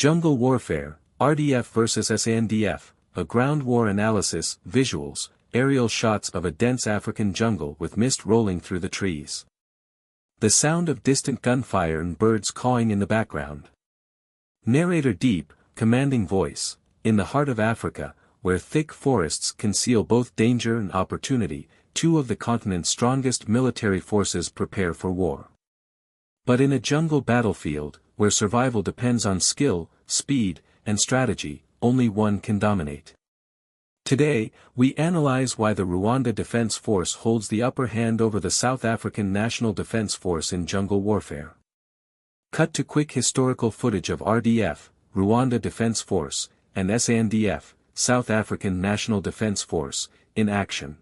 Jungle Warfare, RDF vs SANDF, a ground war analysis, visuals, aerial shots of a dense African jungle with mist rolling through the trees. The sound of distant gunfire and birds cawing in the background. Narrator deep, commanding voice, in the heart of Africa, where thick forests conceal both danger and opportunity, two of the continent's strongest military forces prepare for war. But in a jungle battlefield, where survival depends on skill, speed, and strategy, only one can dominate. Today, we analyze why the Rwanda Defense Force holds the upper hand over the South African National Defense Force in jungle warfare. Cut to quick historical footage of RDF, Rwanda Defense Force, and SANDF, South African National Defense Force, in action.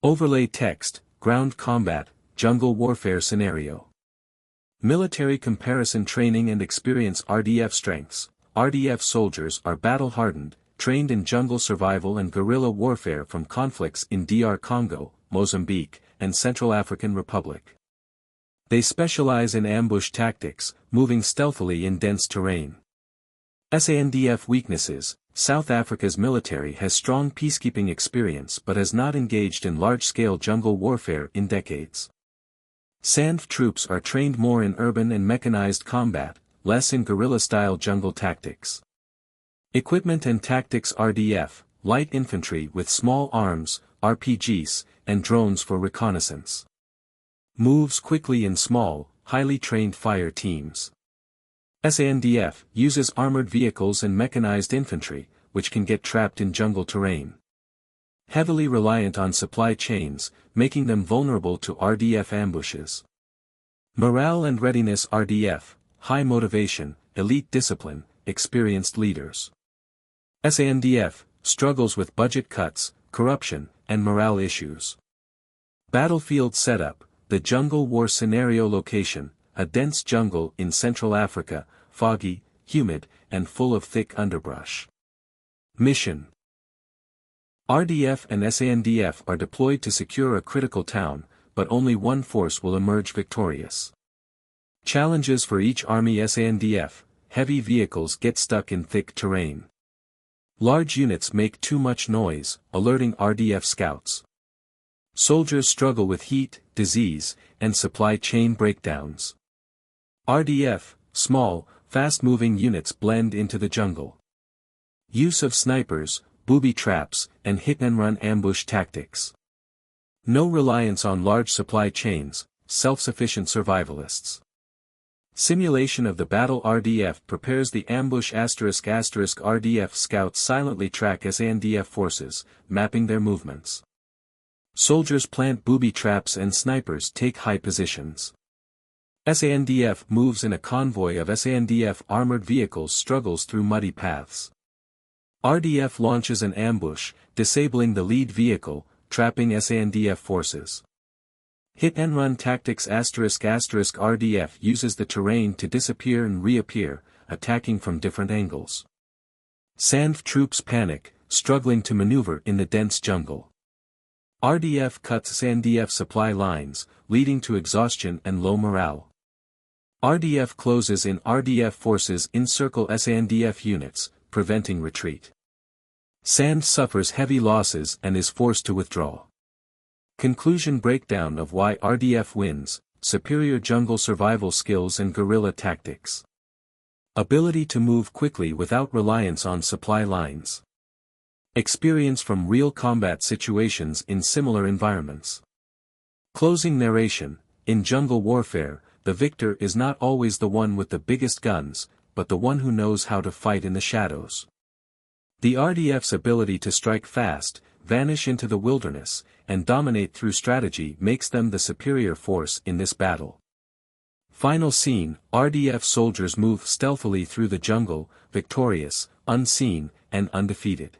Overlay text, ground combat, jungle warfare scenario. Military comparison training and experience. RDF strengths. RDF soldiers are battle-hardened, trained in jungle survival and guerrilla warfare from conflicts in DR Congo, Mozambique, and Central African Republic. They specialize in ambush tactics, moving stealthily in dense terrain. SANDF weaknesses. South Africa's military has strong peacekeeping experience but has not engaged in large-scale jungle warfare in decades. SANDF troops are trained more in urban and mechanized combat, less in guerrilla-style jungle tactics. Equipment and tactics. RDF, light infantry with small arms, RPGs, and drones for reconnaissance. Moves quickly in small, highly trained fire teams. SANDF uses armored vehicles and mechanized infantry, which can get trapped in jungle terrain. Heavily reliant on supply chains, making them vulnerable to RDF ambushes. Morale and readiness. RDF, high motivation, elite discipline, experienced leaders. SANDF, struggles with budget cuts, corruption, and morale issues. Battlefield setup. The jungle war scenario. Location, a dense jungle in Central Africa, foggy, humid, and full of thick underbrush. Mission. RDF and SANDF are deployed to secure a critical town, but only one force will emerge victorious. Challenges for each army. SANDF, heavy vehicles get stuck in thick terrain. Large units make too much noise, alerting RDF scouts. Soldiers struggle with heat, disease, and supply chain breakdowns. RDF, small, fast-moving units blend into the jungle. Use of snipers, booby traps, and hit-and-run ambush tactics. No reliance on large supply chains, self-sufficient survivalists. Simulation of the battle. RDF prepares the ambush. RDF scouts silently track SANDF forces, mapping their movements. Soldiers plant booby traps and snipers take high positions. SANDF moves in a convoy of SANDF armored vehicles. Struggles through muddy paths. RDF launches an ambush, disabling the lead vehicle, trapping SANDF forces. Hit-and-run tactics. RDF uses the terrain to disappear and reappear, attacking from different angles. SANDF troops panic, struggling to maneuver in the dense jungle. RDF cuts SANDF supply lines, leading to exhaustion and low morale. RDF closes in. RDF forces encircle SANDF units, preventing retreat. SANDF suffers heavy losses and is forced to withdraw. Conclusion. Breakdown of why RDF wins: superior jungle survival skills and guerrilla tactics. Ability to move quickly without reliance on supply lines. Experience from real combat situations in similar environments. Closing narration. In jungle warfare, the victor is not always the one with the biggest guns, but the one who knows how to fight in the shadows. The RDF's ability to strike fast, vanish into the wilderness, and dominate through strategy makes them the superior force in this battle. Final scene. RDF soldiers move stealthily through the jungle, victorious, unseen, and undefeated.